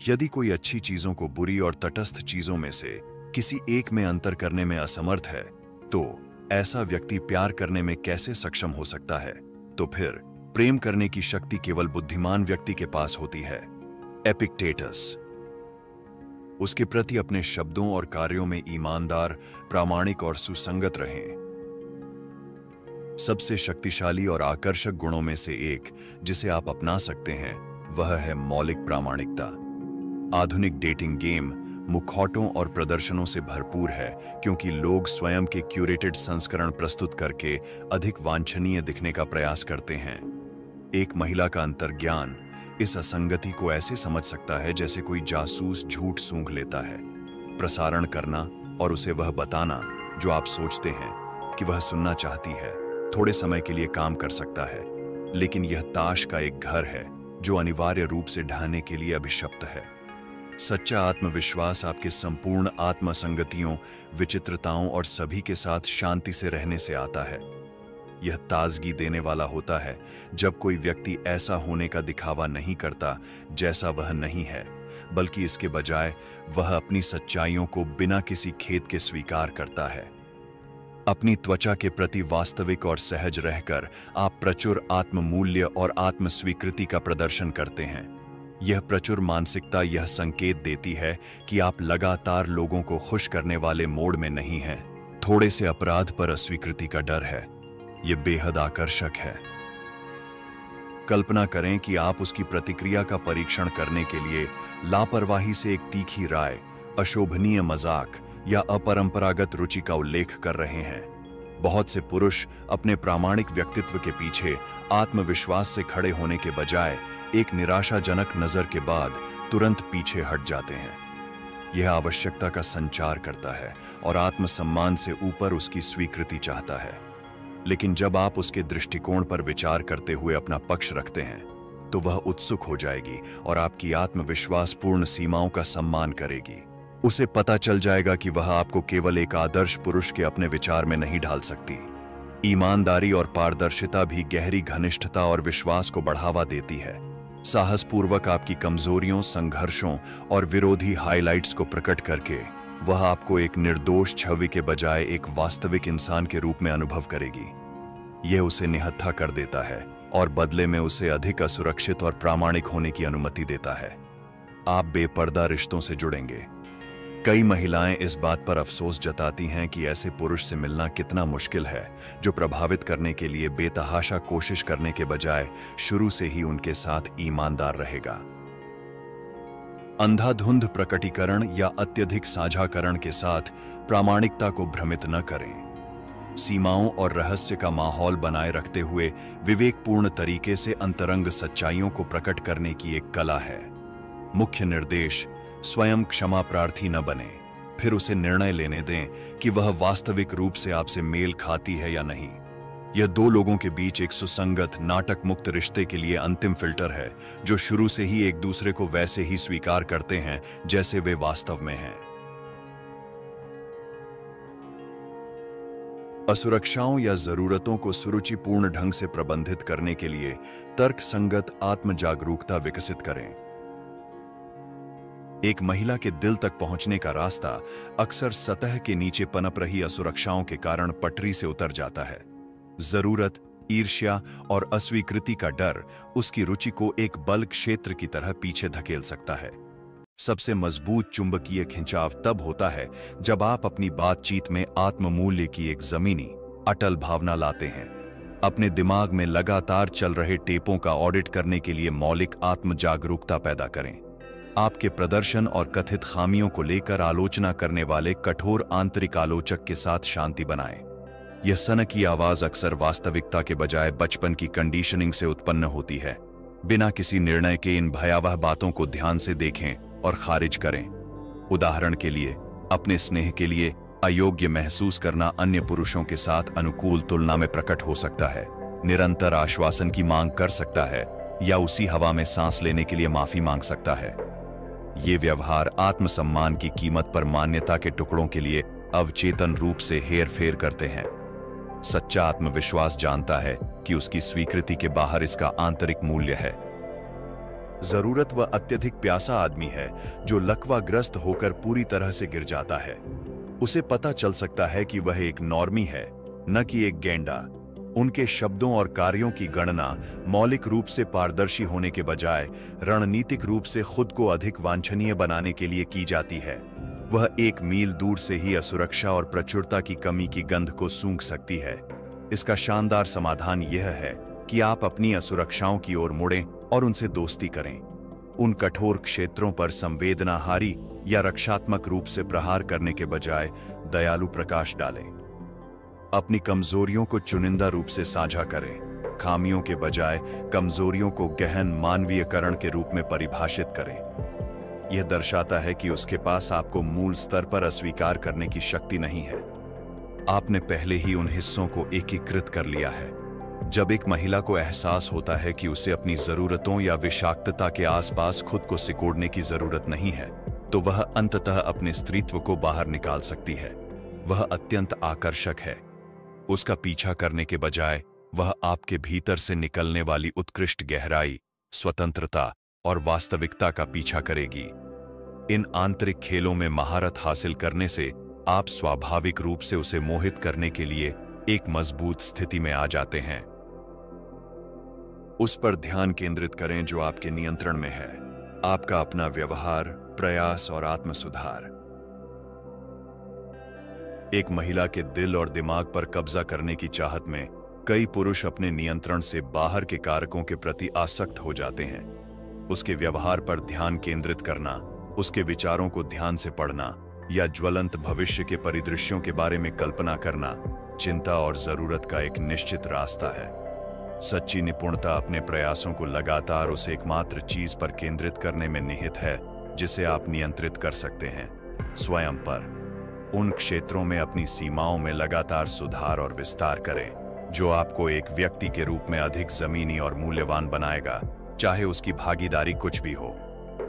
यदि कोई अच्छी चीजों को बुरी और तटस्थ चीजों में से किसी एक में अंतर करने में असमर्थ है, तो ऐसा व्यक्ति प्यार करने में कैसे सक्षम हो सकता है? तो फिर प्रेम करने की शक्ति केवल बुद्धिमान व्यक्ति के पास होती है। एपिक्टेटस उसके प्रति अपने शब्दों और कार्यों में ईमानदार, प्रामाणिक और सुसंगत रहें। सबसे शक्तिशाली और आकर्षक गुणों में से एक जिसे आप अपना सकते हैं वह है मौलिक प्रामाणिकता। आधुनिक डेटिंग गेम मुखौटों और प्रदर्शनों से भरपूर है, क्योंकि लोग स्वयं के क्यूरेटेड संस्करण प्रस्तुत करके अधिक वांछनीय दिखने का प्रयास करते हैं। एक महिला का अंतर्ज्ञान इस असंगति को ऐसे समझ सकता है जैसे कोई जासूस झूठ सूंघ लेता है। प्रसारण करना और उसे वह बताना जो आप सोचते हैं कि वह सुनना चाहती है थोड़े समय के लिए काम कर सकता है, लेकिन यह ताश का एक घर है जो अनिवार्य रूप से ढहने के लिए अभिशप्त है। सच्चा आत्मविश्वास आपके संपूर्ण आत्मसंगतियों, विचित्रताओं और सभी के साथ शांति से रहने से आता है। यह ताजगी देने वाला होता है जब कोई व्यक्ति ऐसा होने का दिखावा नहीं करता जैसा वह नहीं है, बल्कि इसके बजाय वह अपनी सच्चाइयों को बिना किसी खेद के स्वीकार करता है। अपनी त्वचा के प्रति वास्तविक और सहज रहकर आप प्रचुर आत्ममूल्य और आत्मस्वीकृति का प्रदर्शन करते हैं। यह प्रचुर मानसिकता यह संकेत देती है कि आप लगातार लोगों को खुश करने वाले मोड में नहीं हैं। थोड़े से अपराध पर अस्वीकृति का डर है। यह बेहद आकर्षक है। कल्पना करें कि आप उसकी प्रतिक्रिया का परीक्षण करने के लिए लापरवाही से एक तीखी राय, अशोभनीय मजाक या अपरंपरागत रुचि का उल्लेख कर रहे हैं। बहुत से पुरुष अपने प्रामाणिक व्यक्तित्व के पीछे आत्मविश्वास से खड़े होने के बजाय एक निराशाजनक नजर के बाद तुरंत पीछे हट जाते हैं। यह आवश्यकता का संचार करता है और आत्मसम्मान से ऊपर उसकी स्वीकृति चाहता है। लेकिन जब आप उसके दृष्टिकोण पर विचार करते हुए अपना पक्ष रखते हैं, तो वह उत्सुक हो जाएगी और आपकी आत्मविश्वास पूर्ण सीमाओं का सम्मान करेगी। उसे पता चल जाएगा कि वह आपको केवल एक आदर्श पुरुष के अपने विचार में नहीं ढाल सकती। ईमानदारी और पारदर्शिता भी गहरी घनिष्ठता और विश्वास को बढ़ावा देती है। साहसपूर्वक आपकी कमजोरियों, संघर्षों और विरोधी हाइलाइट्स को प्रकट करके वह आपको एक निर्दोष छवि के बजाय एक वास्तविक इंसान के रूप में अनुभव करेगी। यह उसे निहत्था कर देता है और बदले में उसे अधिक असुरक्षित और प्रामाणिक होने की अनुमति देता है। आप बेपर्दा रिश्तों से जुड़ेंगे। कई महिलाएं इस बात पर अफसोस जताती हैं कि ऐसे पुरुष से मिलना कितना मुश्किल है जो प्रभावित करने के लिए बेतहाशा कोशिश करने के बजाय शुरू से ही उनके साथ ईमानदार रहेगा। अंधाधुंध प्रकटीकरण या अत्यधिक साझाकरण के साथ प्रामाणिकता को भ्रमित न करें। सीमाओं और रहस्य का माहौल बनाए रखते हुए विवेकपूर्ण तरीके से अंतरंग सच्चाइयों को प्रकट करने की एक कला है। मुख्य निर्देश: स्वयं क्षमा प्रार्थी न बने, फिर उसे निर्णय लेने दें कि वह वास्तविक रूप से आपसे मेल खाती है या नहीं। यह दो लोगों के बीच एक सुसंगत, नाटक मुक्त रिश्ते के लिए अंतिम फिल्टर है, जो शुरू से ही एक दूसरे को वैसे ही स्वीकार करते हैं जैसे वे वास्तव में हैं। असुरक्षाओं या जरूरतों को सुरुचिपूर्ण ढंग से प्रबंधित करने के लिए तर्कसंगत आत्म जागरूकता विकसित करें। एक महिला के दिल तक पहुंचने का रास्ता अक्सर सतह के नीचे पनप रही असुरक्षाओं के कारण पटरी से उतर जाता है। जरूरत, ईर्ष्या और अस्वीकृति का डर उसकी रुचि को एक बल क्षेत्र की तरह पीछे धकेल सकता है। सबसे मजबूत चुंबकीय खिंचाव तब होता है जब आप अपनी बातचीत में आत्ममूल्य की एक जमीनी, अटल भावना लाते हैं। अपने दिमाग में लगातार चल रहे टेपों का ऑडिट करने के लिए मौलिक आत्म जागरूकता पैदा करें। आपके प्रदर्शन और कथित खामियों को लेकर आलोचना करने वाले कठोर आंतरिक आलोचक के साथ शांति बनाएं। यह सनकी आवाज अक्सर वास्तविकता के बजाय बचपन की कंडीशनिंग से उत्पन्न होती है। बिना किसी निर्णय के इन भयावह बातों को ध्यान से देखें और खारिज करें। उदाहरण के लिए, अपने स्नेह के लिए अयोग्य महसूस करना अन्य पुरुषों के साथ अनुकूल तुलना में प्रकट हो सकता है, निरंतर आश्वासन की मांग कर सकता है या उसी हवा में सांस लेने के लिए माफी मांग सकता है। ये व्यवहार आत्मसम्मान की कीमत पर मान्यता के टुकड़ों के लिए अवचेतन रूप से हेरफेर करते हैं। सच्चा आत्मविश्वास जानता है कि उसकी स्वीकृति के बाहर इसका आंतरिक मूल्य है। जरूरत वह अत्यधिक प्यासा आदमी है जो लकवाग्रस्त होकर पूरी तरह से गिर जाता है। उसे पता चल सकता है कि वह एक नॉर्मी है, न कि एक गेंडा। उनके शब्दों और कार्यों की गणना मौलिक रूप से पारदर्शी होने के बजाय रणनीतिक रूप से खुद को अधिक वांछनीय बनाने के लिए की जाती है। वह 1 मील दूर से ही असुरक्षा और प्रचुरता की कमी की गंध को सूंघ सकती है। इसका शानदार समाधान यह है कि आप अपनी असुरक्षाओं की ओर मुड़ें और उनसे दोस्ती करें। उन कठोर क्षेत्रों पर संवेदनाहारी या रक्षात्मक रूप से प्रहार करने के बजाय दयालु प्रकाश डालें। अपनी कमजोरियों को चुनिंदा रूप से साझा करें। खामियों के बजाय कमजोरियों को गहन मानवीयकरण के रूप में परिभाषित करें। यह दर्शाता है कि उसके पास आपको मूल स्तर पर अस्वीकार करने की शक्ति नहीं है। आपने पहले ही उन हिस्सों को एकीकृत कर लिया है। जब एक महिला को एहसास होता है कि उसे अपनी जरूरतों या विषाक्तता के आसपास खुद को सिकोड़ने की जरूरत नहीं है, तो वह अंततः अपने स्त्रीत्व को बाहर निकाल सकती है। वह अत्यंत आकर्षक है। उसका पीछा करने के बजाय वह आपके भीतर से निकलने वाली उत्कृष्ट गहराई, स्वतंत्रता और वास्तविकता का पीछा करेगी। इन आंतरिक खेलों में महारत हासिल करने से आप स्वाभाविक रूप से उसे मोहित करने के लिए एक मजबूत स्थिति में आ जाते हैं। उस पर ध्यान केंद्रित करें जो आपके नियंत्रण में है, आपका अपना व्यवहार, प्रयास और आत्मसुधार। एक महिला के दिल और दिमाग पर कब्जा करने की चाहत में कई पुरुष अपने नियंत्रण से बाहर के कारकों के प्रति आसक्त हो जाते हैं। उसके व्यवहार पर ध्यान केंद्रित करना, उसके विचारों को ध्यान से पढ़ना या ज्वलंत भविष्य के परिदृश्यों के बारे में कल्पना करना चिंता और जरूरत का एक निश्चित रास्ता है। सच्ची निपुणता अपने प्रयासों को लगातार उस एकमात्र चीज पर केंद्रित करने में निहित है जिसे आप नियंत्रित कर सकते हैं, स्वयं पर। उन क्षेत्रों में अपनी सीमाओं में लगातार सुधार और विस्तार करें जो आपको एक व्यक्ति के रूप में अधिक जमीनी और मूल्यवान बनाएगा, चाहे उसकी भागीदारी कुछ भी हो।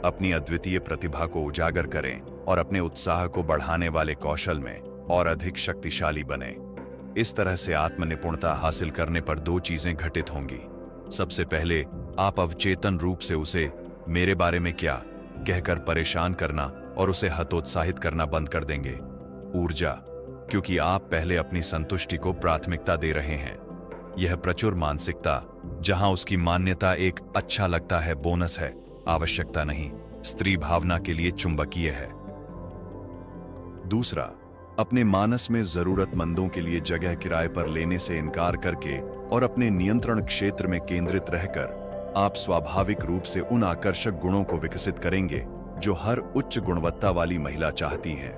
अपनी अद्वितीय प्रतिभा को उजागर करें और अपने उत्साह को बढ़ाने वाले कौशल में और अधिक शक्तिशाली बने। इस तरह से आत्मनिपुणता हासिल करने पर 2 चीजें घटित होंगी। सबसे पहले आप अवचेतन रूप से उसे मेरे बारे में क्या कहकर परेशान करना और उसे हतोत्साहित करना बंद कर देंगे। ऊर्जा, क्योंकि आप पहले अपनी संतुष्टि को प्राथमिकता दे रहे हैं। यह प्रचुर मानसिकता, जहां उसकी मान्यता एक अच्छा लगता है बोनस है, आवश्यकता नहीं, स्त्री भावना के लिए चुंबकीय है। दूसरा, अपने मानस में जरूरतमंदों के लिए जगह किराए पर लेने से इनकार करके और अपने नियंत्रण क्षेत्र में केंद्रित रहकर आप स्वाभाविक रूप से उन आकर्षक गुणों को विकसित करेंगे जो हर उच्च गुणवत्ता वाली महिला चाहती है।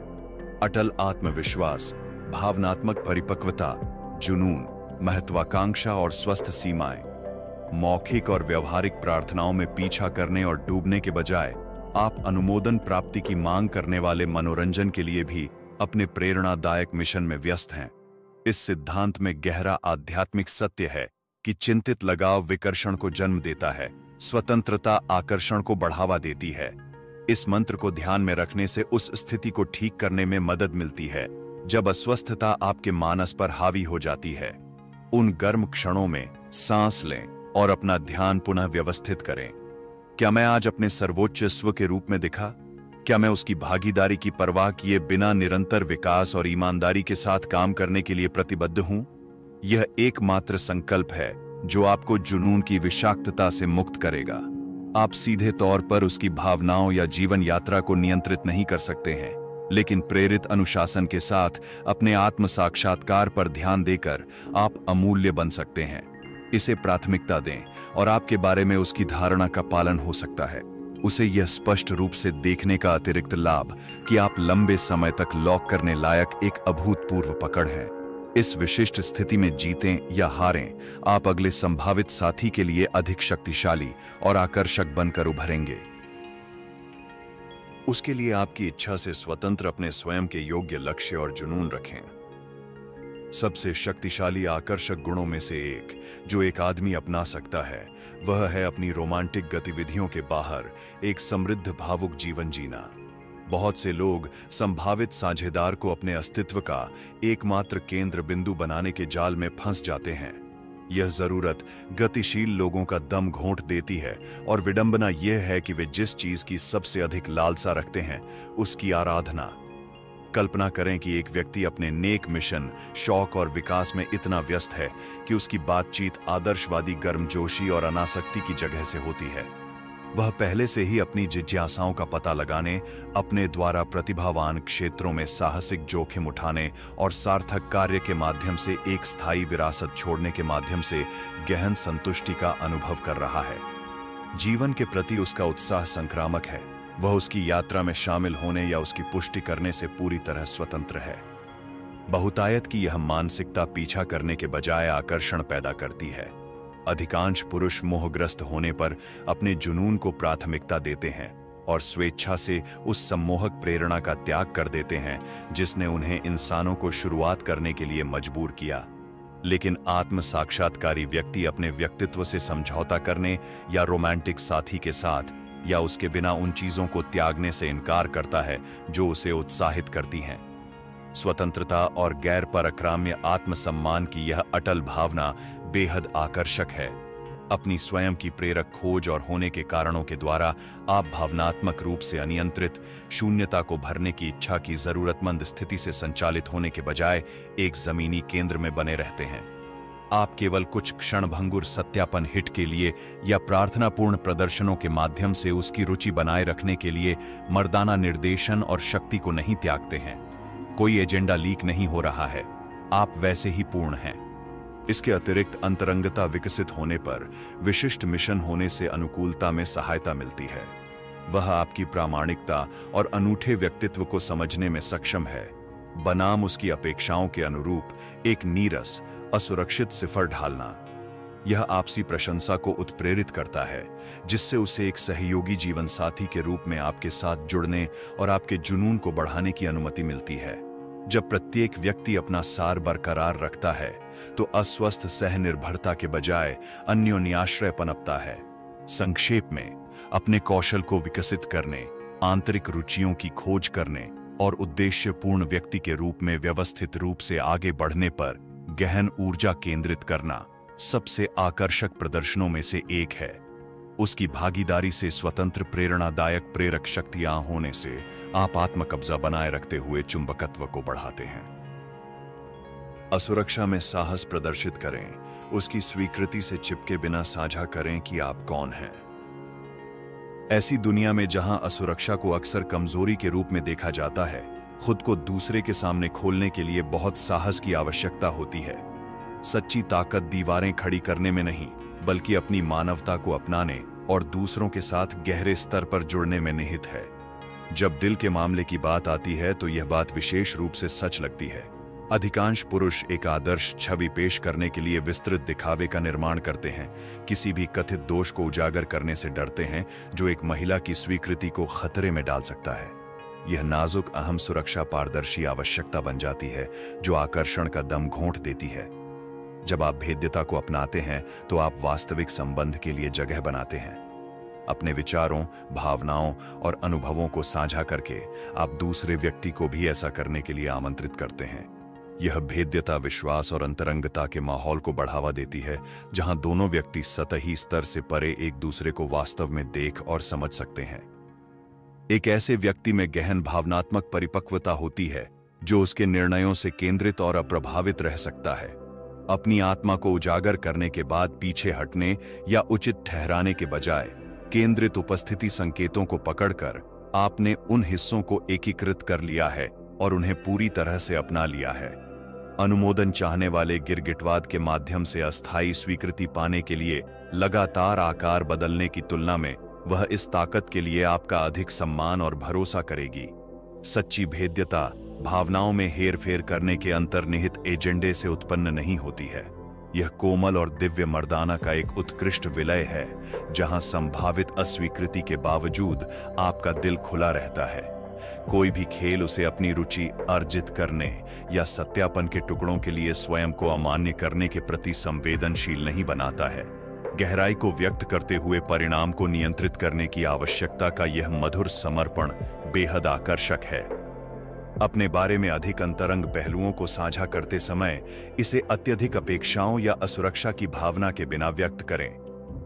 अटल आत्मविश्वास, भावनात्मक परिपक्वता, जुनून, महत्वाकांक्षा और स्वस्थ सीमाएं। मौखिक और व्यवहारिक प्रार्थनाओं में पीछा करने और डूबने के बजाय आप अनुमोदन प्राप्ति की मांग करने वाले मनोरंजन के लिए भी अपने प्रेरणादायक मिशन में व्यस्त हैं। इस सिद्धांत में गहरा आध्यात्मिक सत्य है कि चिंतित लगाव विकर्षण को जन्म देता है, स्वतंत्रता आकर्षण को बढ़ावा देती है। इस मंत्र को ध्यान में रखने से उस स्थिति को ठीक करने में मदद मिलती है जब अस्वस्थता आपके मानस पर हावी हो जाती है। उन गर्म क्षणों में सांस लें और अपना ध्यान पुनः व्यवस्थित करें। क्या मैं आज अपने सर्वोच्च स्व के रूप में दिखा? क्या मैं उसकी भागीदारी की परवाह किए बिना निरंतर विकास और ईमानदारी के साथ काम करने के लिए प्रतिबद्ध हूं? यह एकमात्र संकल्प है जो आपको जुनून की विषाक्तता से मुक्त करेगा। आप सीधे तौर पर उसकी भावनाओं या जीवन यात्रा को नियंत्रित नहीं कर सकते हैं, लेकिन प्रेरित अनुशासन के साथ अपने आत्म साक्षात्कार पर ध्यान देकर आप अमूल्य बन सकते हैं। इसे प्राथमिकता दें और आपके बारे में उसकी धारणा का पालन हो सकता है। उसे यह स्पष्ट रूप से देखने का अतिरिक्त लाभ कि आप लंबे समय तक लॉक करने लायक एक अभूतपूर्व पकड़ है। इस विशिष्ट स्थिति में जीतें या हारें, आप अगले संभावित साथी के लिए अधिक शक्तिशाली और आकर्षक बनकर उभरेंगे। उसके लिए आपकी इच्छा से स्वतंत्र अपने स्वयं के योग्य लक्ष्य और जुनून रखें। सबसे शक्तिशाली आकर्षक गुणों में से एक जो एक आदमी अपना सकता है वह है अपनी रोमांटिक गतिविधियों के बाहर एक समृद्ध भावुक जीवन जीना। बहुत से लोग संभावित साझेदार को अपने अस्तित्व का एकमात्र केंद्र बिंदु बनाने के जाल में फंस जाते हैं। यह जरूरत गतिशील लोगों का दम घोंट देती है और विडंबना यह है कि वे जिस चीज की सबसे अधिक लालसा रखते हैं उसकी आराधना। कल्पना करें कि एक व्यक्ति अपने नेक मिशन, शौक और विकास में इतना व्यस्त है कि उसकी बातचीत आदर्शवादी गर्मजोशी और अनासक्ति की जगह से होती है। वह पहले से ही अपनी जिज्ञासाओं का पता लगाने, अपने द्वारा प्रतिभावान क्षेत्रों में साहसिक जोखिम उठाने और सार्थक कार्य के माध्यम से एक स्थायी विरासत छोड़ने के माध्यम से गहन संतुष्टि का अनुभव कर रहा है। जीवन के प्रति उसका उत्साह संक्रामक है। वह उसकी यात्रा में शामिल होने या उसकी पुष्टि करने से पूरी तरह स्वतंत्र है। बहुतायत की यह मानसिकता पीछा करने के बजाय आकर्षण पैदा करती है। अधिकांश पुरुष मोहग्रस्त होने पर अपने जुनून को प्राथमिकता देते हैं और स्वेच्छा से उस सम्मोहक प्रेरणा का त्याग कर देते हैं जिसने उन्हें इंसानों को शुरुआत करने के लिए मजबूर किया। लेकिन आत्म साक्षात्कारी व्यक्ति अपने व्यक्तित्व से समझौता करने या रोमांटिक साथी के साथ या उसके बिना उन चीजों को त्यागने से इनकार करता है जो उसे उत्साहित करती हैं। स्वतंत्रता और गैर पराक्राम्य आत्मसम्मान की यह अटल भावना बेहद आकर्षक है। अपनी स्वयं की प्रेरक खोज और होने के कारणों के द्वारा आप भावनात्मक रूप से अनियंत्रित शून्यता को भरने की इच्छा की जरूरतमंद स्थिति से संचालित होने के बजाय एक जमीनी केंद्र में बने रहते हैं। आप केवल कुछ क्षणभंगुर सत्यापन हिट के लिए या प्रार्थनापूर्ण प्रदर्शनों के माध्यम से उसकी रुचि बनाए रखने के लिए मर्दाना निर्देशन और शक्ति को नहीं त्यागते हैं। कोई एजेंडा लीक नहीं हो रहा है, आप वैसे ही पूर्ण हैं। इसके अतिरिक्त अंतरंगता विकसित होने पर विशिष्ट मिशन होने से अनुकूलता में सहायता मिलती है। वह आपकी प्रामाणिकता और अनूठे व्यक्तित्व को समझने में सक्षम है, बनाम उसकी अपेक्षाओं के अनुरूप एक नीरस, असुरक्षित सिफर ढालना। यह आपसी प्रशंसा को उत्प्रेरित करता है, जिससे उसे एक सहयोगी जीवन साथी के रूप में आपके साथ जुड़ने और आपके जुनून को बढ़ाने की अनुमति मिलती है। जब प्रत्येक व्यक्ति अपना सार बरकरार रखता है तो अस्वस्थ सहनिर्भरता के बजाय अन्योन्याश्रय पनपता है। संक्षेप में, अपने कौशल को विकसित करने, आंतरिक रुचियों की खोज करने और उद्देश्यपूर्ण व्यक्ति के रूप में व्यवस्थित रूप से आगे बढ़ने पर गहन ऊर्जा केंद्रित करना सबसे आकर्षक प्रदर्शनों में से एक है। उसकी भागीदारी से स्वतंत्र प्रेरणादायक प्रेरक शक्तियां होने से आप आत्मकब्जा बनाए रखते हुए चुंबकत्व को बढ़ाते हैं। असुरक्षा में साहस प्रदर्शित करें, उसकी स्वीकृति से चिपके बिना साझा करें कि आप कौन हैं। ऐसी दुनिया में जहां असुरक्षा को अक्सर कमजोरी के रूप में देखा जाता है, खुद को दूसरे के सामने खोलने के लिए बहुत साहस की आवश्यकता होती है। सच्ची ताकत दीवारें खड़ी करने में नहीं, बल्कि अपनी मानवता को अपनाने और दूसरों के साथ गहरे स्तर पर जुड़ने में निहित है। जब दिल के मामले की बात आती है तो यह बात विशेष रूप से सच लगती है। अधिकांश पुरुष एक आदर्श छवि पेश करने के लिए विस्तृत दिखावे का निर्माण करते हैं, किसी भी कथित दोष को उजागर करने से डरते हैं जो एक महिला की स्वीकृति को खतरे में डाल सकता है। यह नाजुक अहम सुरक्षा पारदर्शी आवश्यकता बन जाती है जो आकर्षण का दम घोंट देती है। जब आप भेद्यता को अपनाते हैं तो आप वास्तविक संबंध के लिए जगह बनाते हैं। अपने विचारों, भावनाओं और अनुभवों को साझा करके आप दूसरे व्यक्ति को भी ऐसा करने के लिए आमंत्रित करते हैं। यह भेद्यता विश्वास और अंतरंगता के माहौल को बढ़ावा देती है, जहां दोनों व्यक्ति सतही स्तर से परे एक दूसरे को वास्तव में देख और समझ सकते हैं। एक ऐसे व्यक्ति में गहन भावनात्मक परिपक्वता होती है जो उसके निर्णयों से केंद्रित और अप्रभावित रह सकता है। अपनी आत्मा को उजागर करने के बाद पीछे हटने या उचित ठहराने के बजाय केंद्रित उपस्थिति संकेतों को पकड़कर आपने उन हिस्सों को एकीकृत कर लिया है और उन्हें पूरी तरह से अपना लिया है। अनुमोदन चाहने वाले गिरगिटवाद के माध्यम से अस्थायी स्वीकृति पाने के लिए लगातार आकार बदलने की तुलना में वह इस ताकत के लिए आपका अधिक सम्मान और भरोसा करेगी। सच्ची भेद्यता भावनाओं में हेरफेर करने के अंतर्निहित एजेंडे से उत्पन्न नहीं होती है। यह कोमल और दिव्य मर्दाना का एक उत्कृष्ट विलय है, जहां संभावित अस्वीकृति के बावजूद आपका दिल खुला रहता है। कोई भी खेल उसे अपनी रुचि अर्जित करने या सत्यापन के टुकड़ों के लिए स्वयं को अमान्य करने के प्रति संवेदनशील नहीं बनाता है। गहराई को व्यक्त करते हुए परिणाम को नियंत्रित करने की आवश्यकता का यह मधुर समर्पण बेहद आकर्षक है। अपने बारे में अधिक अंतरंग पहलुओं को साझा करते समय इसे अत्यधिक अपेक्षाओं या असुरक्षा की भावना के बिना व्यक्त करें।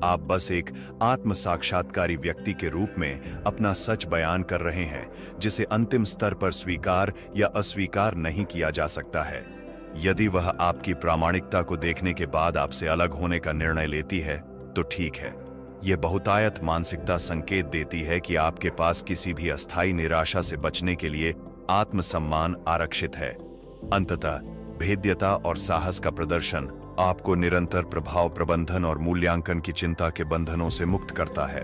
आप बस एक आत्म साक्षात्कारी व्यक्ति के रूप में अपना सच बयान कर रहे हैं, जिसे अंतिम स्तर पर स्वीकार या अस्वीकार नहीं किया जा सकता है। यदि वह आपकी प्रामाणिकता को देखने के बाद आपसे अलग होने का निर्णय लेती है तो ठीक है। यह बहुतायत मानसिकता संकेत देती है कि आपके पास किसी भी अस्थायी निराशा से बचने के लिए आत्मसम्मान आरक्षित है। अंततः भेद्यता और साहस का प्रदर्शन आपको निरंतर प्रभाव प्रबंधन और मूल्यांकन की चिंता के बंधनों से मुक्त करता है।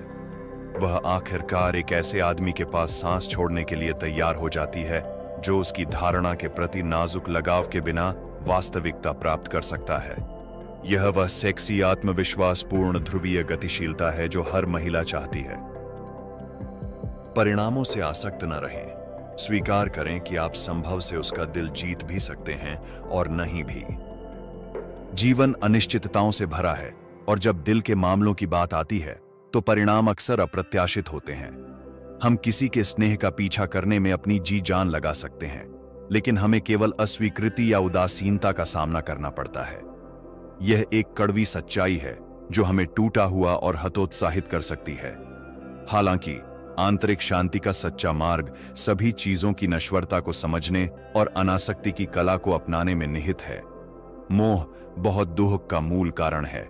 वह आखिरकार एक ऐसे आदमी के पास सांस छोड़ने के लिए तैयार हो जाती है जो उसकी धारणा के प्रति नाजुक लगाव के बिना वास्तविकता प्राप्त कर सकता है। यह वह सेक्सी आत्मविश्वासपूर्ण ध्रुवीय गतिशीलता है जो हर महिला चाहती है। परिणामों से आसक्त न रहें। स्वीकार करें कि आप संभव से उसका दिल जीत भी सकते हैं और नहीं भी। जीवन अनिश्चितताओं से भरा है और जब दिल के मामलों की बात आती है तो परिणाम अक्सर अप्रत्याशित होते हैं। हम किसी के स्नेह का पीछा करने में अपनी जी जान लगा सकते हैं, लेकिन हमें केवल अस्वीकृति या उदासीनता का सामना करना पड़ता है। यह एक कड़वी सच्चाई है जो हमें टूटा हुआ और हतोत्साहित कर सकती है। हालांकि आंतरिक शांति का सच्चा मार्ग सभी चीजों की नश्वरता को समझने और अनासक्ति की कला को अपनाने में निहित है। मोह बहुत दुख का मूल कारण है।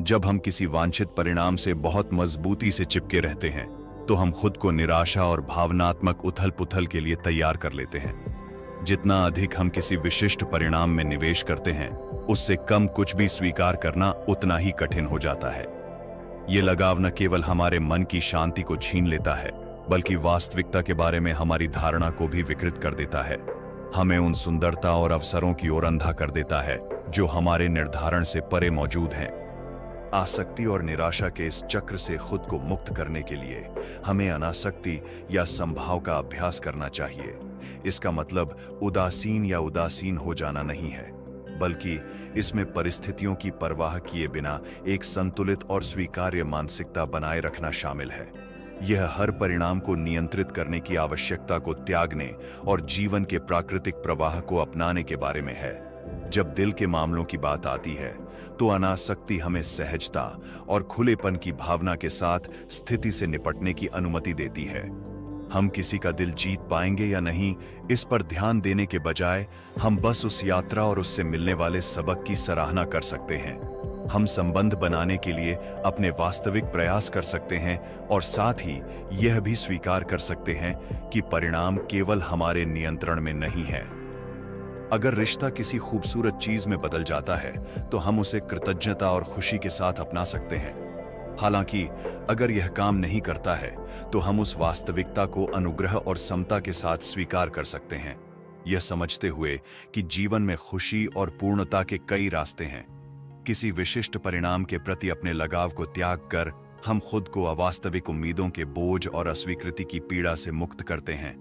जब हम किसी वांछित परिणाम से बहुत मजबूती से चिपके रहते हैं तो हम खुद को निराशा और भावनात्मक उथल पुथल के लिए तैयार कर लेते हैं। जितना अधिक हम किसी विशिष्ट परिणाम में निवेश करते हैं, उससे कम कुछ भी स्वीकार करना उतना ही कठिन हो जाता है। ये लगाव न केवल हमारे मन की शांति को छीन लेता है, बल्कि वास्तविकता के बारे में हमारी धारणा को भी विकृत कर देता है। हमें उन सुंदरता और अवसरों की ओर अंधा कर देता है जो हमारे निर्धारण से परे मौजूद हैं। आसक्ति और निराशा के इस चक्र से खुद को मुक्त करने के लिए हमें अनासक्ति या संभाव का अभ्यास करना चाहिए। इसका मतलब उदासीन या उदासीन हो जाना नहीं है, बल्कि इसमें परिस्थितियों की परवाह किए बिना एक संतुलित और स्वीकार्य मानसिकता बनाए रखना शामिल है। यह हर परिणाम को नियंत्रित करने की आवश्यकता को त्यागने और जीवन के प्राकृतिक प्रवाह को अपनाने के बारे में है। जब दिल के मामलों की बात आती है तो अनासक्ति हमें सहजता और खुलेपन की भावना के साथ स्थिति से निपटने की अनुमति देती है। हम किसी का दिल जीत पाएंगे या नहीं, इस पर ध्यान देने के बजाय हम बस उस यात्रा और उससे मिलने वाले सबक की सराहना कर सकते हैं। हम संबंध बनाने के लिए अपने वास्तविक प्रयास कर सकते हैं और साथ ही यह भी स्वीकार कर सकते हैं कि परिणाम केवल हमारे नियंत्रण में नहीं है। अगर रिश्ता किसी खूबसूरत चीज में बदल जाता है तो हम उसे कृतज्ञता और खुशी के साथ अपना सकते हैं। हालांकि अगर यह काम नहीं करता है तो हम उस वास्तविकता को अनुग्रह और समता के साथ स्वीकार कर सकते हैं, यह समझते हुए कि जीवन में खुशी और पूर्णता के कई रास्ते हैं। किसी विशिष्ट परिणाम के प्रति अपने लगाव को त्याग कर हम खुद को अवास्तविक उम्मीदों के बोझ और अस्वीकृति की पीड़ा से मुक्त करते हैं।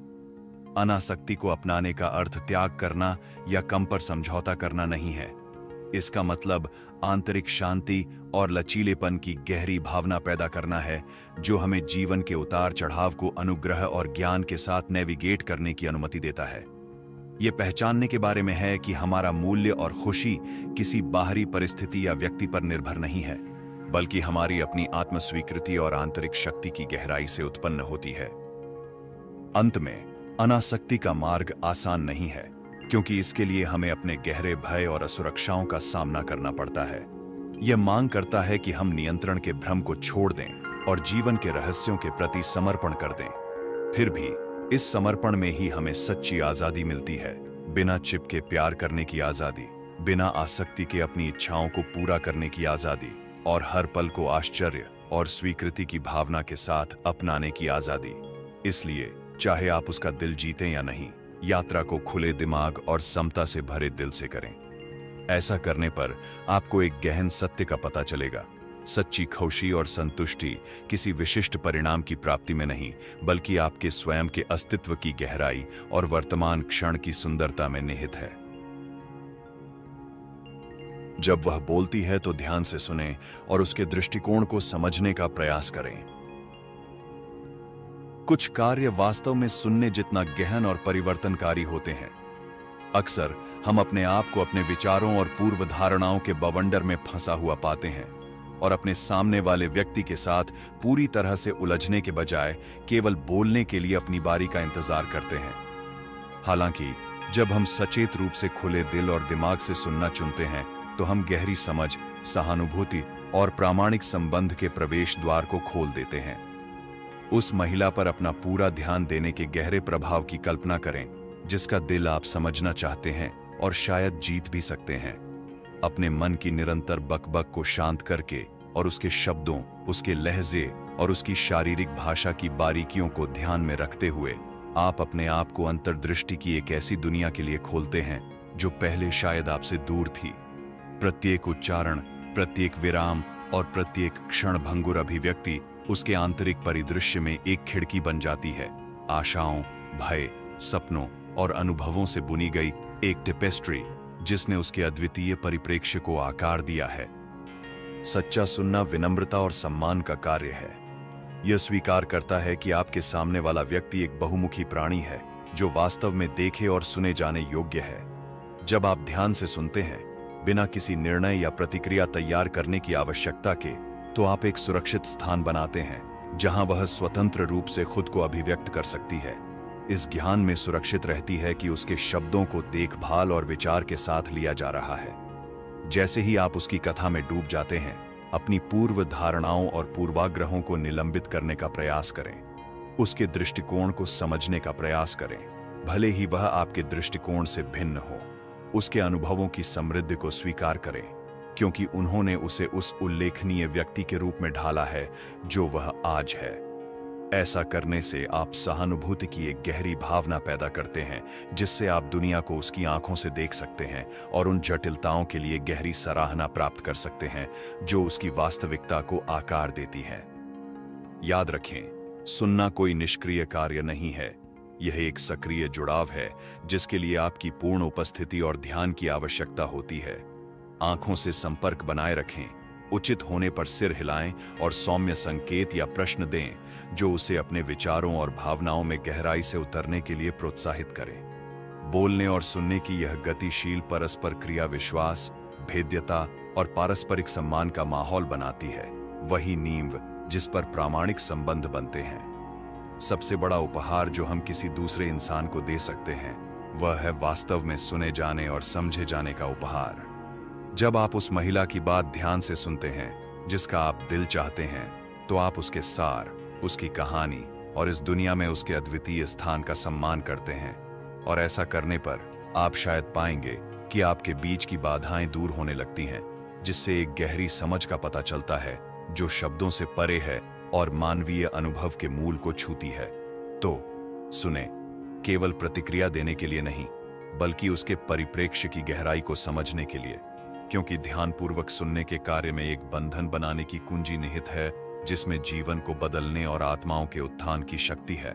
अनासक्ति को अपनाने का अर्थ त्याग करना या कम पर समझौता करना नहीं है। इसका मतलब आंतरिक शांति और लचीलेपन की गहरी भावना पैदा करना है जो हमें जीवन के उतार चढ़ाव को अनुग्रह और ज्ञान के साथ नेविगेट करने की अनुमति देता है। यह पहचानने के बारे में है कि हमारा मूल्य और खुशी किसी बाहरी परिस्थिति या व्यक्ति पर निर्भर नहीं है, बल्कि हमारी अपनी आत्मस्वीकृति और आंतरिक शक्ति की गहराई से उत्पन्न होती है। अंत में, अनासक्ति का मार्ग आसान नहीं है, क्योंकि इसके लिए हमें अपने गहरे भय और असुरक्षाओं का सामना करना पड़ता है। यह मांग करता है कि हम नियंत्रण के भ्रम को छोड़ दें और जीवन के रहस्यों के प्रति समर्पण कर दें। फिर भी इस समर्पण में ही हमें सच्ची आजादी मिलती है, बिना चिपके प्यार करने की आजादी, बिना आसक्ति के अपनी इच्छाओं को पूरा करने की आजादी, और हर पल को आश्चर्य और स्वीकृति की भावना के साथ अपनाने की आजादी। इसलिए चाहे आप उसका दिल जीतें या नहीं, यात्रा को खुले दिमाग और समता से भरे दिल से करें। ऐसा करने पर आपको एक गहन सत्य का पता चलेगा। सच्ची खुशी और संतुष्टि किसी विशिष्ट परिणाम की प्राप्ति में नहीं, बल्कि आपके स्वयं के अस्तित्व की गहराई और वर्तमान क्षण की सुंदरता में निहित है। जब वह बोलती है तो ध्यान से सुनें और उसके दृष्टिकोण को समझने का प्रयास करें। कुछ कार्य वास्तव में सुनने जितना गहन और परिवर्तनकारी होते हैं। अक्सर हम अपने आप को अपने विचारों और पूर्व धारणाओं के बवंडर में फंसा हुआ पाते हैं और अपने सामने वाले व्यक्ति के साथ पूरी तरह से उलझने के बजाय केवल बोलने के लिए अपनी बारी का इंतजार करते हैं। हालांकि जब हम सचेत रूप से खुले दिल और दिमाग से सुनना चुनते हैं तो हम गहरी समझ, सहानुभूति और प्रामाणिक संबंध के प्रवेश द्वार को खोल देते हैं। उस महिला पर अपना पूरा ध्यान देने के गहरे प्रभाव की कल्पना करें जिसका दिल आप समझना चाहते हैं और शायद जीत भी सकते हैं। अपने मन की निरंतर बकबक को शांत करके और उसके शब्दों, उसके लहजे और उसकी शारीरिक भाषा की बारीकियों को ध्यान में रखते हुए आप अपने आप को अंतर्दृष्टि की एक ऐसी दुनिया के लिए खोलते हैं जो पहले शायद आपसे दूर थी। प्रत्येक उच्चारण, प्रत्येक विराम और प्रत्येक क्षणभंगुर अभिव्यक्ति उसके आंतरिक परिदृश्य में एक खिड़की बन जाती है। आशाओं, भय, सपनों और अनुभवों से बुनी गई एक टेपेस्ट्री जिसने उसके अद्वितीय परिप्रेक्ष्य को आकार दिया है। सच्चा सुनना विनम्रता और सम्मान का कार्य है। यह स्वीकार करता है कि आपके सामने वाला व्यक्ति एक बहुमुखी प्राणी है जो वास्तव में देखे और सुने जाने योग्य है। जब आप ध्यान से सुनते हैं, बिना किसी निर्णय या प्रतिक्रिया तैयार करने की आवश्यकता के, तो आप एक सुरक्षित स्थान बनाते हैं जहां वह स्वतंत्र रूप से खुद को अभिव्यक्त कर सकती है। इस ज्ञान में सुरक्षित रहती है कि उसके शब्दों को देखभाल और विचार के साथ लिया जा रहा है। जैसे ही आप उसकी कथा में डूब जाते हैं, अपनी पूर्व धारणाओं और पूर्वाग्रहों को निलंबित करने का प्रयास करें। उसके दृष्टिकोण को समझने का प्रयास करें, भले ही वह आपके दृष्टिकोण से भिन्न हो। उसके अनुभवों की समृद्धि को स्वीकार करें, क्योंकि उन्होंने उसे उस उल्लेखनीय व्यक्ति के रूप में ढाला है जो वह आज है। ऐसा करने से आप सहानुभूति की एक गहरी भावना पैदा करते हैं, जिससे आप दुनिया को उसकी आंखों से देख सकते हैं और उन जटिलताओं के लिए गहरी सराहना प्राप्त कर सकते हैं जो उसकी वास्तविकता को आकार देती हैं। याद रखें, सुनना कोई निष्क्रिय कार्य नहीं है। यह एक सक्रिय जुड़ाव है जिसके लिए आपकी पूर्ण उपस्थिति और ध्यान की आवश्यकता होती है। आंखों से संपर्क बनाए रखें, उचित होने पर सिर हिलाएं और सौम्य संकेत या प्रश्न दें जो उसे अपने विचारों और भावनाओं में गहराई से उतरने के लिए प्रोत्साहित करें। बोलने और सुनने की यह गतिशील परस्पर क्रिया विश्वास, भेद्यता और पारस्परिक सम्मान का माहौल बनाती है, वही नींव जिस पर प्रामाणिक संबंध बनते हैं। सबसे बड़ा उपहार जो हम किसी दूसरे इंसान को दे सकते हैं वह है वास्तव में सुने जाने और समझे जाने का उपहार। जब आप उस महिला की बात ध्यान से सुनते हैं जिसका आप दिल चाहते हैं, तो आप उसके सार, उसकी कहानी और इस दुनिया में उसके अद्वितीय स्थान का सम्मान करते हैं। और ऐसा करने पर आप शायद पाएंगे कि आपके बीच की बाधाएं दूर होने लगती हैं, जिससे एक गहरी समझ का पता चलता है जो शब्दों से परे है और मानवीय अनुभव के मूल को छूती है। तो सुने, केवल प्रतिक्रिया देने के लिए नहीं, बल्कि उसके परिप्रेक्ष्य की गहराई को समझने के लिए, क्योंकि ध्यानपूर्वक सुनने के कार्य में एक बंधन बनाने की कुंजी निहित है जिसमें जीवन को बदलने और आत्माओं के उत्थान की शक्ति है।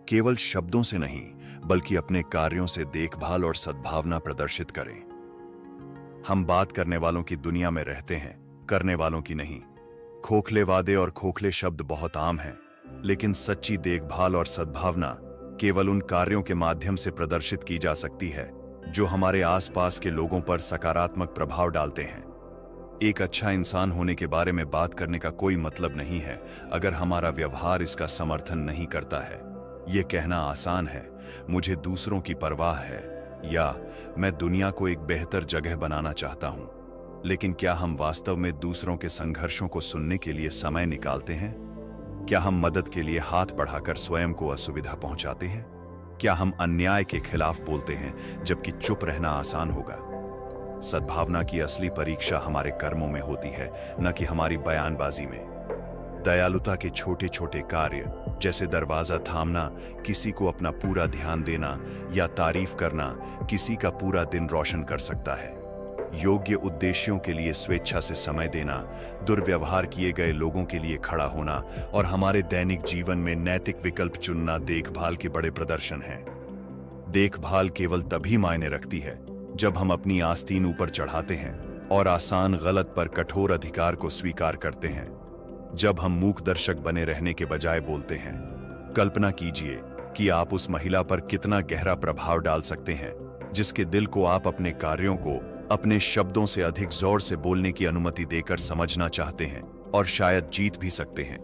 केवल शब्दों से नहीं, बल्कि अपने कार्यों से देखभाल और सद्भावना प्रदर्शित करें। हम बात करने वालों की दुनिया में रहते हैं, करने वालों की नहीं। खोखले वादे और खोखले शब्द बहुत आम हैं, लेकिन सच्ची देखभाल और सद्भावना केवल उन कार्यों के माध्यम से प्रदर्शित की जा सकती है जो हमारे आसपास के लोगों पर सकारात्मक प्रभाव डालते हैं। एक अच्छा इंसान होने के बारे में बात करने का कोई मतलब नहीं है अगर हमारा व्यवहार इसका समर्थन नहीं करता है। यह कहना आसान है, मुझे दूसरों की परवाह है, या मैं दुनिया को एक बेहतर जगह बनाना चाहता हूं। लेकिन क्या हम वास्तव में दूसरों के संघर्षों को सुनने के लिए समय निकालते हैं? क्या हम मदद के लिए हाथ बढ़ाकर स्वयं को असुविधा पहुंचाते हैं? क्या हम अन्याय के खिलाफ बोलते हैं जबकि चुप रहना आसान होगा? सद्भावना की असली परीक्षा हमारे कर्मों में होती है, न कि हमारी बयानबाजी में। दयालुता के छोटे छोटे कार्य, जैसे दरवाजा थामना, किसी को अपना पूरा ध्यान देना या तारीफ करना, किसी का पूरा दिन रोशन कर सकता है। योग्य उद्देश्यों के लिए स्वेच्छा से समय देना, दुर्व्यवहार किए गए लोगों के लिए खड़ा होना और हमारे दैनिक जीवन में नैतिक विकल्प चुनना देखभाल के बड़े प्रदर्शन हैं। देखभाल केवल तभी मायने रखती है जब हम अपनी आस्तीन ऊपर चढ़ाते हैं और आसान गलत पर कठोर अधिकार को स्वीकार करते हैं। जब हम मूक दर्शक बने रहने के बजाय बोलते हैं। कल्पना कीजिए कि आप उस महिला पर कितना गहरा प्रभाव डाल सकते हैं जिसके दिल को आप अपने कार्यों को अपने शब्दों से अधिक जोर से बोलने की अनुमति देकर समझना चाहते हैं और शायद जीत भी सकते हैं।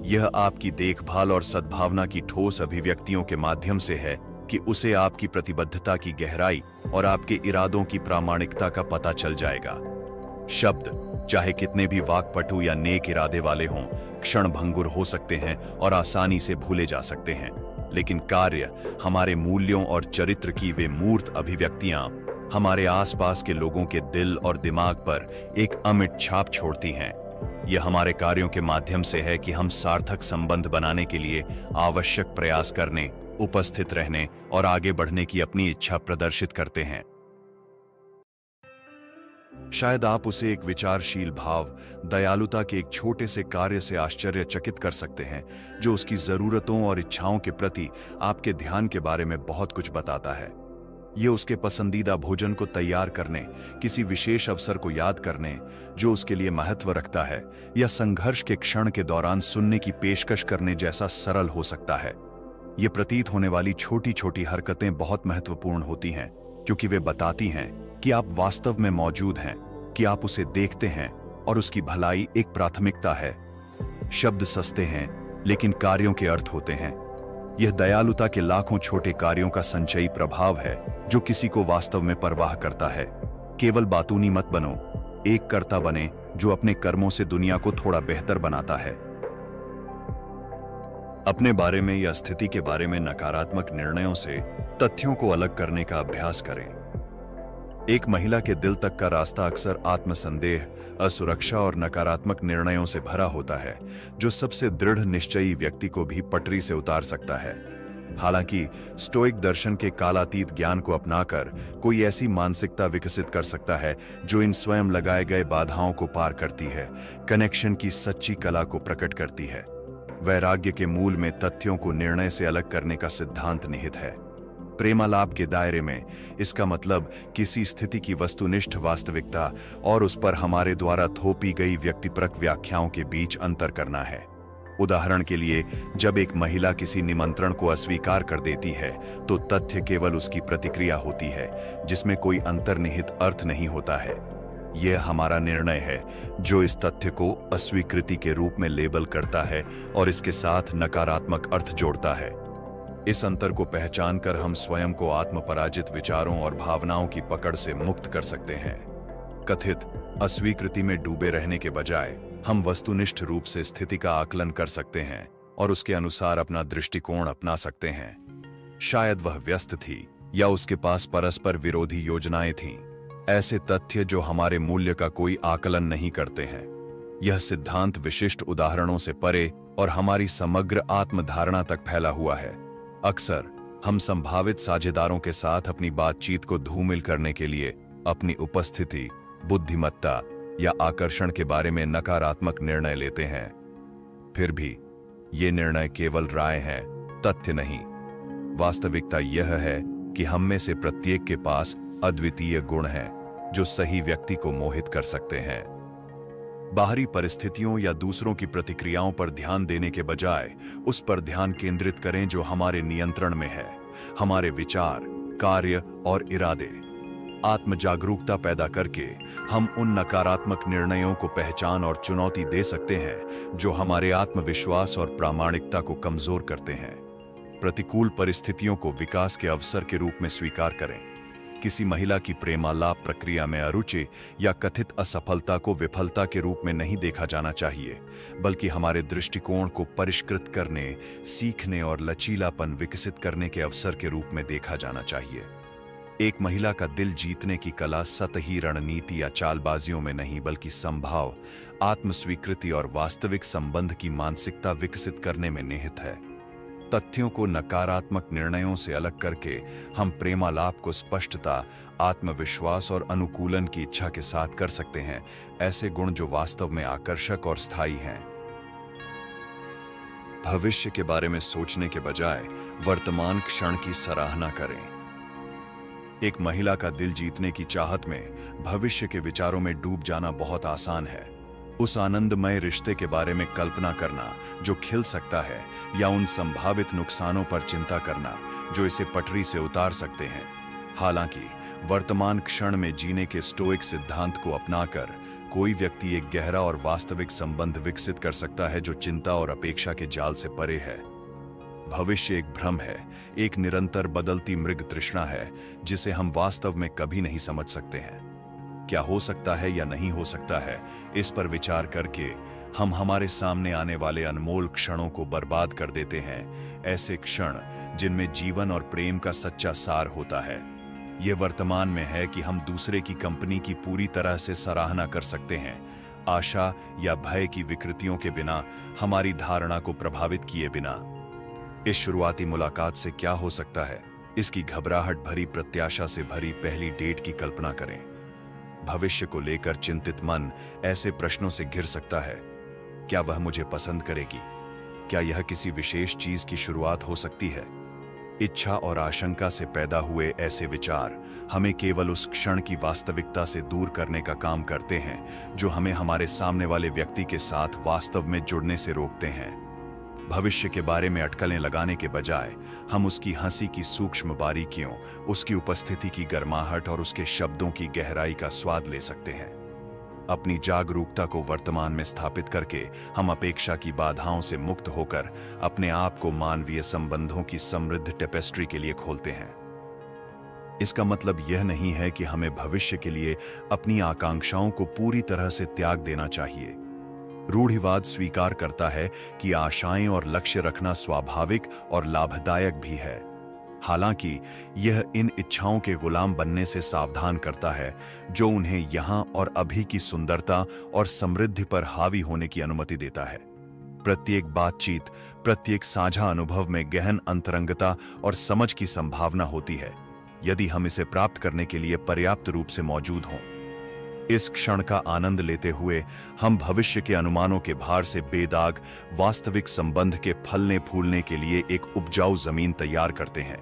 यह आपकी देखभाल और सद्भावना की ठोस अभिव्यक्तियों के माध्यम से है कि उसे आपकी प्रतिबद्धता की गहराई और आपके इरादों की प्रामाणिकता का पता चल जाएगा। शब्द चाहे कितने भी वाक्पटु या नेक इरादे वाले हों, क्षणभंगुर हो सकते हैं और आसानी से भूले जा सकते हैं, लेकिन कार्य, हमारे मूल्यों और चरित्र की वे मूर्त अभिव्यक्तियां हमारे आसपास के लोगों के दिल और दिमाग पर एक अमिट छाप छोड़ती हैं। यह हमारे कार्यों के माध्यम से है कि हम सार्थक संबंध बनाने के लिए आवश्यक प्रयास करने, उपस्थित रहने और आगे बढ़ने की अपनी इच्छा प्रदर्शित करते हैं। शायद आप उसे एक विचारशील भाव, दयालुता के एक छोटे से कार्य से आश्चर्यचकित कर सकते हैं जो उसकी जरूरतों और इच्छाओं के प्रति आपके ध्यान के बारे में बहुत कुछ बताता है। ये उसके पसंदीदा भोजन को तैयार करने, किसी विशेष अवसर को याद करने जो उसके लिए महत्व रखता है, या संघर्ष के क्षण के दौरान सुनने की पेशकश करने जैसा सरल हो सकता है। ये प्रतीत होने वाली छोटी छोटी हरकतें बहुत महत्वपूर्ण होती हैं क्योंकि वे बताती हैं कि आप वास्तव में मौजूद हैं, कि आप उसे देखते हैं और उसकी भलाई एक प्राथमिकता है। शब्द सस्ते हैं लेकिन कार्यों के अर्थ होते हैं। यह दयालुता के लाखों छोटे कार्यों का संचयी प्रभाव है जो किसी को वास्तव में परवाह करता है। केवल बातूनी मत बनो, एक कर्ता बने जो अपने कर्मों से दुनिया को थोड़ा बेहतर बनाता है। अपने बारे में या स्थिति के बारे में नकारात्मक निर्णयों से तथ्यों को अलग करने का अभ्यास करें। एक महिला के दिल तक का रास्ता अक्सर आत्मसंदेह, असुरक्षा और नकारात्मक निर्णयों से भरा होता है जो सबसे दृढ़ निश्चयी व्यक्ति को भी पटरी से उतार सकता है। हालांकि स्टोइक दर्शन के कालातीत ज्ञान को अपनाकर कोई ऐसी मानसिकता विकसित कर सकता है जो इन स्वयं लगाए गए बाधाओं को पार करती है, कनेक्शन की सच्ची कला को प्रकट करती है। वैराग्य के मूल में तथ्यों को निर्णय से अलग करने का सिद्धांत निहित है। प्रेमालाप के दायरे में इसका मतलब किसी स्थिति की वस्तुनिष्ठ वास्तविकता और उस पर हमारे द्वारा थोपी गई व्यक्तिपरक व्याख्याओं के बीच अंतर करना है। उदाहरण के लिए, जब एक महिला किसी निमंत्रण को अस्वीकार कर देती है तो तथ्य केवल उसकी प्रतिक्रिया होती है जिसमें कोई अंतर्निहित अर्थ नहीं होता है। यह हमारा निर्णय है जो इस तथ्य को अस्वीकृति के रूप में लेबल करता है और इसके साथ नकारात्मक अर्थ जोड़ता है। इस अंतर को पहचानकर हम स्वयं को आत्मपराजित विचारों और भावनाओं की पकड़ से मुक्त कर सकते हैं। कथित अस्वीकृति में डूबे रहने के बजाय हम वस्तुनिष्ठ रूप से स्थिति का आकलन कर सकते हैं और उसके अनुसार अपना दृष्टिकोण अपना सकते हैं। शायद वह व्यस्त थी या उसके पास परस्पर विरोधी योजनाएं थीं, ऐसे तथ्य जो हमारे मूल्य का कोई आकलन नहीं करते हैं। यह सिद्धांत विशिष्ट उदाहरणों से परे और हमारी समग्र आत्मधारणा तक फैला हुआ है। अक्सर हम संभावित साझेदारों के साथ अपनी बातचीत को धूमिल करने के लिए अपनी उपस्थिति, बुद्धिमत्ता या आकर्षण के बारे में नकारात्मक निर्णय लेते हैं। फिर भी ये निर्णय केवल राय हैं, तथ्य नहीं। वास्तविकता यह है कि हम में से प्रत्येक के पास अद्वितीय गुण हैं जो सही व्यक्ति को मोहित कर सकते हैं। बाहरी परिस्थितियों या दूसरों की प्रतिक्रियाओं पर ध्यान देने के बजाय उस पर ध्यान केंद्रित करें जो हमारे नियंत्रण में है, हमारे विचार, कार्य और इरादे। आत्म जागरूकता पैदा करके हम उन नकारात्मक निर्णयों को पहचान और चुनौती दे सकते हैं जो हमारे आत्मविश्वास और प्रामाणिकता को कमजोर करते हैं। प्रतिकूल परिस्थितियों को विकास के अवसर के रूप में स्वीकार करें। किसी महिला की प्रेमालाप प्रक्रिया में अरुचि या कथित असफलता को विफलता के रूप में नहीं देखा जाना चाहिए, बल्कि हमारे दृष्टिकोण को परिष्कृत करने, सीखने और लचीलापन विकसित करने के अवसर के रूप में देखा जाना चाहिए। एक महिला का दिल जीतने की कला सतही रणनीति या चालबाजियों में नहीं, बल्कि संभाव, आत्मस्वीकृति और वास्तविक संबंध की मानसिकता विकसित करने में निहित है। तथ्यों को नकारात्मक निर्णयों से अलग करके हम प्रेमालाप को स्पष्टता, आत्मविश्वास और अनुकूलन की इच्छा के साथ कर सकते हैं, ऐसे गुण जो वास्तव में आकर्षक और स्थायी हैं। भविष्य के बारे में सोचने के बजाय वर्तमान क्षण की सराहना करें। एक महिला का दिल जीतने की चाहत में भविष्य के विचारों में डूब जाना बहुत आसान है। उस आनंदमय रिश्ते के बारे में कल्पना करना जो खिल सकता है, या उन संभावित नुकसानों पर चिंता करना जो इसे पटरी से उतार सकते हैं। हालांकि वर्तमान क्षण में जीने के स्टोइक सिद्धांत को अपनाकर कोई व्यक्ति एक गहरा और वास्तविक संबंध विकसित कर सकता है जो चिंता और अपेक्षा के जाल से परे है। भविष्य एक भ्रम है, एक निरंतर बदलती मृग तृष्णा है जिसे हम वास्तव में कभी नहीं समझ सकते हैं। क्या हो सकता है या नहीं हो सकता है, इस पर विचार करके हम हमारे सामने आने वाले अनमोल क्षणों को बर्बाद कर देते हैं, ऐसे क्षण जिनमें जीवन और प्रेम का सच्चा सार होता है। यह वर्तमान में है कि हम दूसरे की कंपनी की पूरी तरह से सराहना कर सकते हैं, आशा या भय की विकृतियों के बिना, हमारी धारणा को प्रभावित किए बिना। इस शुरुआती मुलाकात से क्या हो सकता है, इसकी घबराहट भरी प्रत्याशा से भरी पहली डेट की कल्पना करें। भविष्य को लेकर चिंतित मन ऐसे प्रश्नों से घिर सकता है। क्या वह मुझे पसंद करेगी? क्या यह किसी विशेष चीज की शुरुआत हो सकती है? इच्छा और आशंका से पैदा हुए ऐसे विचार हमें केवल उस क्षण की वास्तविकता से दूर करने का काम करते हैं जो हमें हमारे सामने वाले व्यक्ति के साथ वास्तव में जुड़ने से रोकते हैं। भविष्य के बारे में अटकलें लगाने के बजाय हम उसकी हंसी की सूक्ष्म बारीकियों, उसकी उपस्थिति की गर्माहट और उसके शब्दों की गहराई का स्वाद ले सकते हैं। अपनी जागरूकता को वर्तमान में स्थापित करके हम अपेक्षा की बाधाओं से मुक्त होकर अपने आप को मानवीय संबंधों की समृद्ध टेपेस्ट्री के लिए खोलते हैं। इसका मतलब यह नहीं है कि हमें भविष्य के लिए अपनी आकांक्षाओं को पूरी तरह से त्याग देना चाहिए। रूढ़िवाद स्वीकार करता है कि आशाएं और लक्ष्य रखना स्वाभाविक और लाभदायक भी है। हालांकि यह इन इच्छाओं के गुलाम बनने से सावधान करता है जो उन्हें यहां और अभी की सुंदरता और समृद्धि पर हावी होने की अनुमति देता है। प्रत्येक बातचीत, प्रत्येक साझा अनुभव में गहन अंतरंगता और समझ की संभावना होती है, यदि हम इसे प्राप्त करने के लिए पर्याप्त रूप से मौजूद हों। इस क्षण का आनंद लेते हुए हम भविष्य के अनुमानों के भार से बेदाग वास्तविक संबंध के फलने फूलने के लिए एक उपजाऊ जमीन तैयार करते हैं।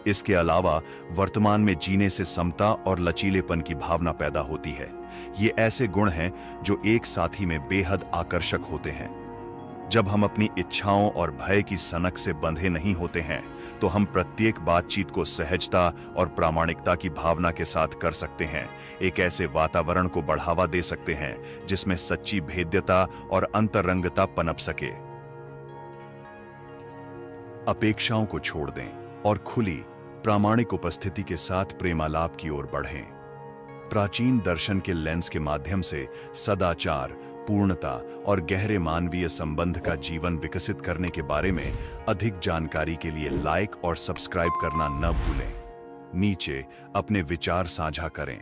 इसके अलावा वर्तमान में जीने से समता और लचीलेपन की भावना पैदा होती है। ये ऐसे गुण हैं जो एक साथी में बेहद आकर्षक होते हैं। जब हम अपनी इच्छाओं और भय की सनक से बंधे नहीं होते हैं तो हम प्रत्येक बातचीत को सहजता और प्रामाणिकता की भावना के साथ कर सकते हैं। एक ऐसे वातावरण को बढ़ावा दे सकते हैं जिसमें सच्ची भेद्यता और अंतरंगता पनप सके। अपेक्षाओं को छोड़ दें और खुली, प्रामाणिक उपस्थिति के साथ प्रेमालाप की ओर बढ़ें। प्राचीन दर्शन के लेंस के माध्यम से सदाचार, पूर्णता और गहरे मानवीय संबंध का जीवन विकसित करने के बारे में अधिक जानकारी के लिए लाइक और सब्सक्राइब करना न भूलें। नीचे अपने विचार साझा करें।